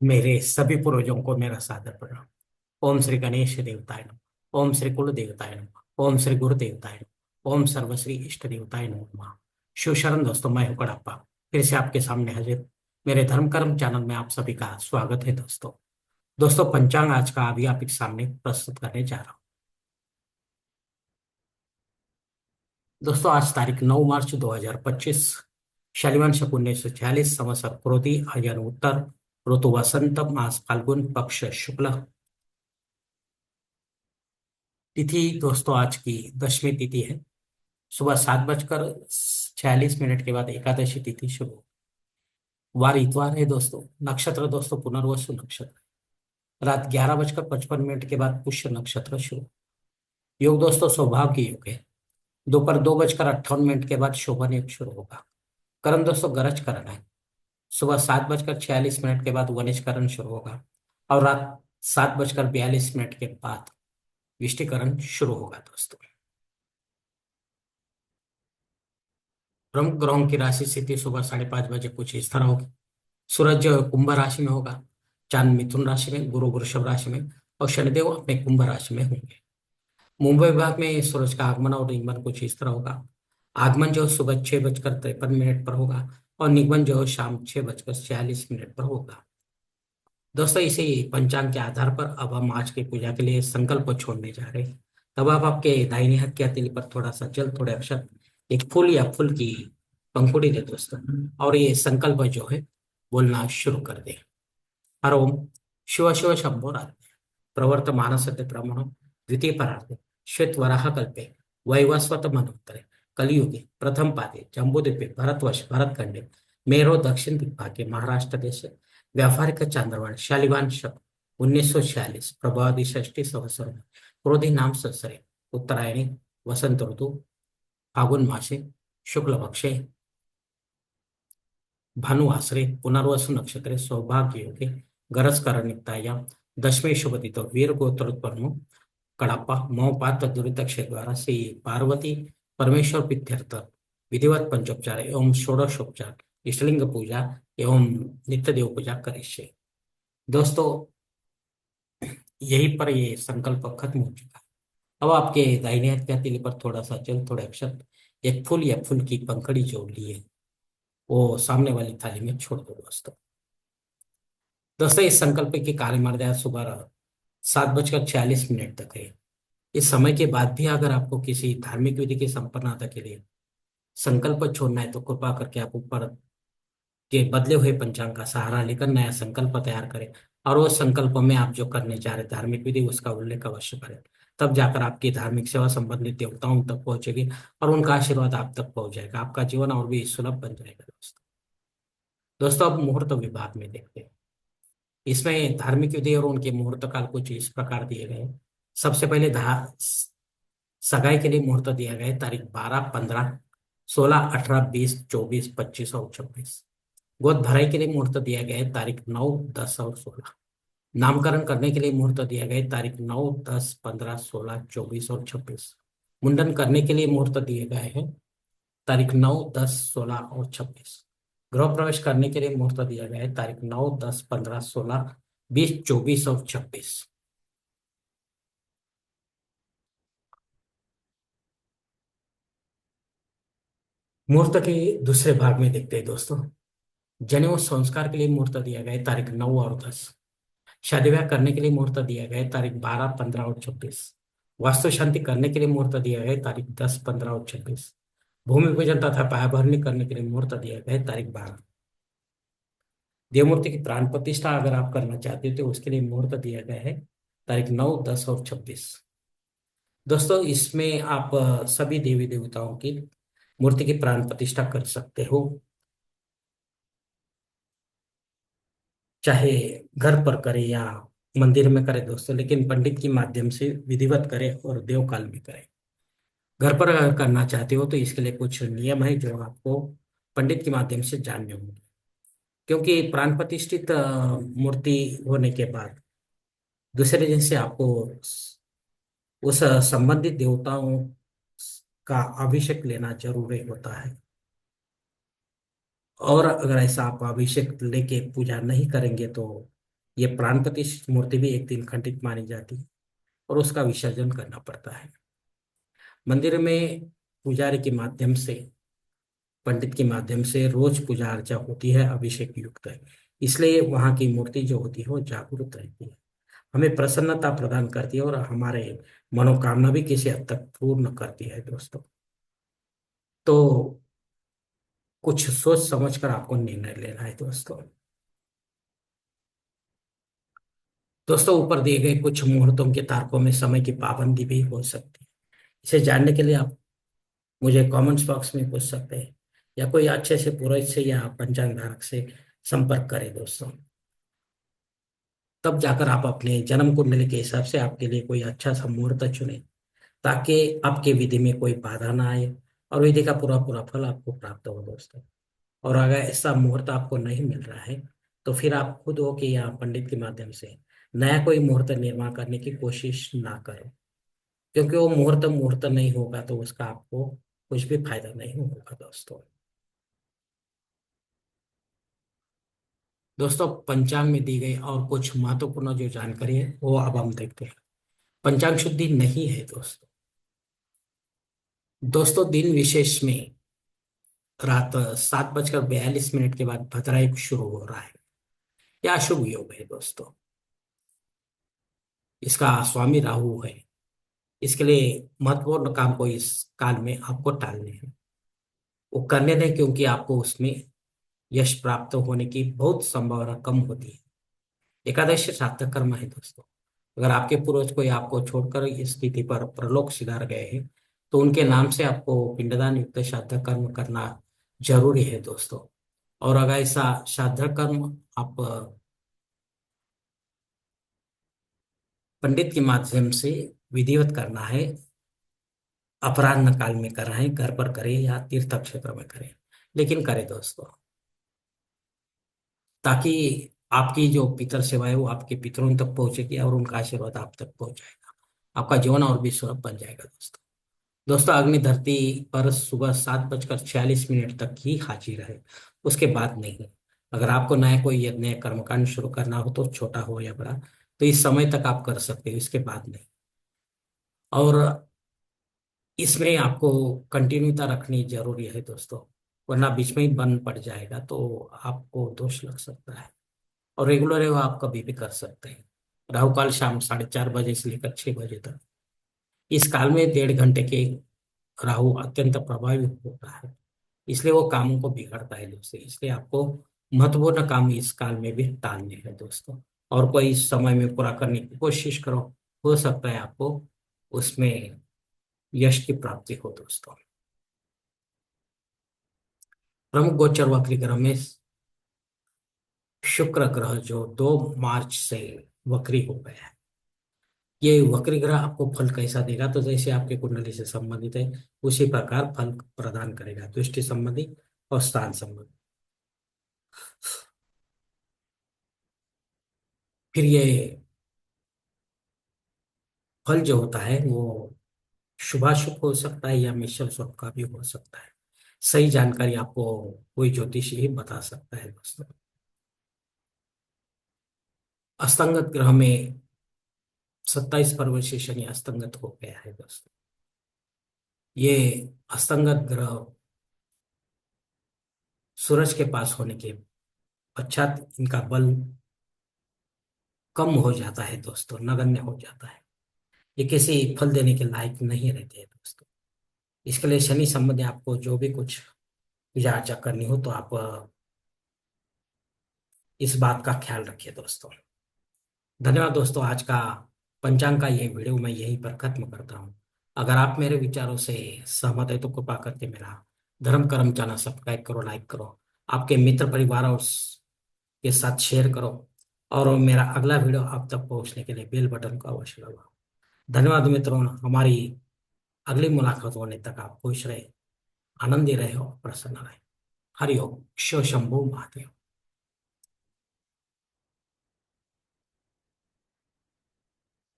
मेरे सभी पूर्वजों को मेरा सादर प्रणाम। ओम श्री गणेश देवताय नमः। ओम श्री कुल देवताय नमः। ओम श्री गुरु देवताय नमः। ओम सर्वश्री इष्ट देवताय नमः। शिव शरण दोस्तों, मैं हूं कड़प्पा। फिर से आपके सामने हाजिर। मेरे धर्म कर्म चैनल में आप सभी का स्वागत है दोस्तों। दोस्तों, पंचांग आज का अभी आपके सामने प्रस्तुत करने जा रहा हूँ। दोस्तों, आज तारीख 9 मार्च 2025, शनिवार शक 1946, संवत्सर क्रोधी अयन उत्तर, ऋतु वसंत, मास फाल्गुन, पक्ष शुक्ल, तिथि दोस्तों आज की दशमी तिथि है। सुबह 7:46 के बाद एकादशी तिथि शुरू। वार इतवार है दोस्तों। नक्षत्र दोस्तों पुनर्वसु नक्षत्र। रात 11:55 के बाद पुष्य नक्षत्र शुरू। योग दोस्तों सौभाग्य योग है। दोपहर 2:58 के बाद शोभन योग शुरू होगा। करण दोस्तों गरज करण है। सुबह 7:46 के बाद वनिज करण शुरू होगा और रात 7:42 के बाद विष्टिकरण शुरू होगा दोस्तों। प्रमुख ग्रहों की राशि स्थिति सुबह 5:30 कुछ इस तरह होगी। सूरज जो है कुंभ राशि में होगा, चांद मिथुन राशि में, गुरु वृषभ राशि में और शनिदेव अपने कुंभ राशि में होंगे। मुंबई विभाग में सूरज का आगमन और निगमन कुछ इस तरह होगा। आगमन जो है सुबह 6:53 पर होगा और निगमन जो है शाम 6:46 पर होगा। दोस्तों, इसी पंचांग के आधार पर अब हम आज की पूजा के लिए संकल्प छोड़ने जा रहे हैं। तब आप आपके दाहिने हाथ की हथेली पर थोड़ा सा जल, थोड़े अक्षर, एक फूल या फूल की पंखुड़ी दे दोस्तों, और ये संकल्प जो है बोलना शुरू कर दे। हर ओम शिव शिव शंभो रात्रे प्रवर्तमान सत्य ब्रह्मण द्वितीय परार्थे श्वेत वराह कल्पे वैवस्वत मनोत्तरे कलियुगे प्रथम पादे जम्बूद्वीपे भरतवर्ष भरतखंडे मेरो दक्षिण दिग्भागे महाराष्ट्र देश व्यापारिक चांद्रवाण शालिवान शक 1946 प्रभावती षष्ठी संवत्सर क्रोधी नाम संवत्सरे उत्तरायणी वसंत ऋतु फागुन मासे शुक्ल पक्षे भानुवासरे पुनर्वसु नक्षत्रे सौभाग्य योगे गरजकरणिक्तायां दशमे शुभतिथौ वीर गोत्रोत्पन्नो कड़प्पा महोपात दुरित द्वारा से पार्वती परमेश्वर प्रीत्यर्थ विधिवत पंचोपचार एवं षोडशोपचार इष्टलिंग पूजा एवं नित्य देव पूजा करिष्ये। दोस्तों, यहीं पर ये संकल्प खत्म हो चुका है। अब आपके दाहिने हाथ की हथेली पर थोड़ा सा जल, थोड़े अक्षर, एक फूल या फूल की पंखड़ी जोड़ ली है, वो सामने वाली थाली में छोड़ दो दोस्तों। दोस्तों, इस संकल्प की कार्य मर्यादा सुबह 7:46 तक है। इस समय के बाद भी अगर आपको किसी धार्मिक विधि की संपन्नता के लिए संकल्प छोड़ना है तो कृपा करके आप ऊपर के बदले हुए पंचांग का सहारा लेकर नया संकल्प तैयार करें और उस संकल्प में आप जो करने जा रहे धार्मिक विधि उसका उल्लेख अवश्य करें। तब जाकर आपकी धार्मिक सेवा संबंधित देवताओं तक पहुंचेगी और उनका आशीर्वाद आप तक पहुंच जाएगा। आपका जीवन और भी सुलभ बन जाएगा दोस्तों। दोस्तों, अब मुहूर्त विभाग में देखते हैं। इसमें धार्मिक विधि और उनके मुहूर्त काल कुछ इस प्रकार दिए गए हैं। सबसे पहले सगाई के लिए मुहूर्त दिया गया है तारीख 12, 15, 16, 18, 20, 24, 25 और 26। गोद भराई के लिए मुहूर्त दिया गया है तारीख 9, 10 और 16। नामकरण करने के लिए मुहूर्त दिया गया है तारीख 9, 10, 15, 16, 24 और 26। मुंडन करने के लिए मुहूर्त दिए गए हैं तारीख 9, 10, 16 और 26। गृह प्रवेश करने के लिए मुहूर्त दिया गया है तारीख 9, 10, 15, 16, 20, 24 और 26। मुहूर्त के दूसरे भाग में देखते हैं दोस्तों। जनेऊ संस्कार के लिए मुहूर्त दिया गया है तारीख 9 और 10। शादी ब्याह करने के लिए मुहूर्त दिया गया है तारीख 12, 15 और 26। वास्तु शांति करने के लिए मुहूर्त दिया गया है तारीख 10, 15 और 26। भूमि पूजन तथा पायाभरणी करने के लिए मुहूर्त दिया गया है तारीख 12। देवमूर्ति की प्राण प्रतिष्ठा अगर आप करना चाहते हो तो उसके लिए मुहूर्त दिया गया है तारीख 9, 10 और 26। दोस्तों, इसमें आप सभी देवी देवताओं की मूर्ति की प्राण प्रतिष्ठा कर सकते हो, चाहे घर पर करे या मंदिर में करे दोस्तों, लेकिन पंडित के माध्यम से विधिवत करे और देवकाल में करे। घर पर अगर करना चाहते हो तो इसके लिए कुछ नियम है जो आपको पंडित के माध्यम से जानने होंगे, क्योंकि प्राण प्रतिष्ठित मूर्ति होने के बाद दूसरे दिन से आपको उस संबंधित देवताओं का अभिषेक लेना जरूरी होता है। और अगर ऐसा आप अभिषेक लेके पूजा नहीं करेंगे तो ये प्राण प्रतिष्ठित मूर्ति भी एक दिन खंडित मानी जाती है और उसका विसर्जन करना पड़ता है। मंदिर में पुजारी के माध्यम से, पंडित के माध्यम से रोज पूजा अर्चा होती है, अभिषेक युक्त है। इसलिए वहां की मूर्ति जो होती है वो जागरूक रहती है, हमें प्रसन्नता प्रदान करती है और हमारे मनोकामना भी किसी हद तक पूर्ण करती है दोस्तों। तो कुछ सोच समझ कर आपको निर्णय लेना है दोस्तों। दोस्तों, ऊपर दिए गए कुछ मुहूर्तों के तारकों में समय की पाबंदी भी हो सकती है। इसे जानने के लिए आप मुझे कमेंट्स बॉक्स में पूछ सकते हैं, या कोई अच्छे से पुरोहित से या पंचांग धारक से संपर्क करें दोस्तों। तब जाकर आप अपने जन्म कुंडली के हिसाब से आपके लिए कोई अच्छा सा मुहूर्त चुने, ताकि आपके विधि में कोई बाधा ना आए और विधि का पूरा पूरा फल आपको प्राप्त हो दोस्तों। और अगर ऐसा मुहूर्त आपको नहीं मिल रहा है, तो फिर आप खुद हो कि या पंडित के माध्यम से नया कोई मुहूर्त निर्माण करने की कोशिश ना करो, क्योंकि वो मुहूर्त मुहूर्त नहीं होगा तो उसका आपको कुछ भी फायदा नहीं होगा दोस्तों। दोस्तों, पंचांग में दी गई और कुछ महत्वपूर्ण जो जानकारी है वो अब हम देखते हैं। पंचांग शुद्धि नहीं है दोस्तों। दोस्तों, दिन विशेष में रात 7:42 के बाद भद्रा युग शुरू हो रहा है। यह अशुभ योग है दोस्तों। इसका स्वामी राहु है। इसके लिए महत्वपूर्ण काम को इस काल में आपको टालने हैं, वो करने दें, क्योंकि आपको उसमें यश प्राप्त होने की बहुत संभावना कम होती है। एकादश श्राद्ध कर्म है दोस्तों। अगर आपके पूर्वज कोई आपको छोड़कर इस स्थिति पर परलोक सिधार गए हैं, तो उनके नाम से आपको पिंडदान युक्त श्राद्ध कर्म करना जरूरी है दोस्तों। और अगर ऐसा श्राद्ध कर्म आप पंडित के माध्यम से विधिवत करना है, अपराह्न काल में कराएं, घर पर करें या तीर्थ क्षेत्र में करें, लेकिन करें दोस्तों, ताकि आपकी जो पितर सेवा है वो आपके पितरों तक पहुंचेगी और उनका आशीर्वाद आप तक पहुंच जाएगा। आपका जीवन और भी सुलभ बन जाएगा दोस्तों। दोस्तों, अग्नि धरती पर सुबह 7:46 तक ही हाजिर है, उसके बाद नहीं। अगर आपको नया कोई यज्ञ कर्मकांड शुरू करना हो, तो छोटा हो या बड़ा, तो इस समय तक आप कर सकते हो, इसके बाद नहीं। और इसमें आपको कंटिन्यूता रखनी जरूरी है दोस्तों, वरना बीच में ही बंद पड़ जाएगा तो आपको दोष लग सकता है। और रेगुलर है वो आप कभी भी कर सकते हैं। राहु काल शाम 4:30 से लेकर 6 बजे तक। इस काल में 1.5 घंटे के राहु अत्यंत प्रभावी होता है, इसलिए वो कामों को बिगड़ता है दोस्तों। इसलिए आपको महत्वपूर्ण काम इस काल में भी टालने हैं दोस्तों, और कोई इस समय में पूरा करने की कोशिश करो, हो सकता है आपको उसमें यश की प्राप्ति हो दोस्तों। प्रमुख गोचर वक्री ग्रह में शुक्र ग्रह जो 2 मार्च से वक्री हो गया है। ये वक्री ग्रह आपको फल कैसा देगा, तो जैसे आपके कुंडली से संबंधित है उसी प्रकार फल प्रदान करेगा, दृष्टि संबंधी और स्थान संबंधी। फिर ये फल जो होता है वो शुभाशुभ हो सकता है या मिश्र स्वरूप का भी हो सकता है। सही जानकारी आपको कोई ज्योतिषी ही बता सकता है दोस्तों। अस्तंगत ग्रह में 27 फरवरी से शनि अस्तंगत हो गया है दोस्तों। ये अस्तंगत ग्रह सूरज के पास होने के पश्चात इनका बल कम हो जाता है दोस्तों, नगण्य हो जाता है। ये किसी फल देने के लायक नहीं रहते हैं दोस्तों। इसके लिए शनि संबंधी आपको जो भी कुछ पूजा अर्चा करनी हो, तो आप इस बात का ख्याल रखिए दोस्तों। धन्यवाद दोस्तों। आज का पंचांग का ये वीडियो मैं यहीं पर खत्म करता हूँ। अगर आप मेरे विचारों से सहमत है तो कृपा करके मेरा धर्म कर्म चैनल सब्सक्राइब करो, लाइक करो, आपके मित्र परिवार और के साथ शेयर करो, और मेरा अगला वीडियो आप तक पहुंचने के लिए बेल बटन को अवश्य दबाओ। धन्यवाद मित्रों। हमारी अगली मुलाकात होने तक आप खुश रहे, आनंदी रहे और प्रसन्न रहे। हरिओम। शिव शंभु महादेव।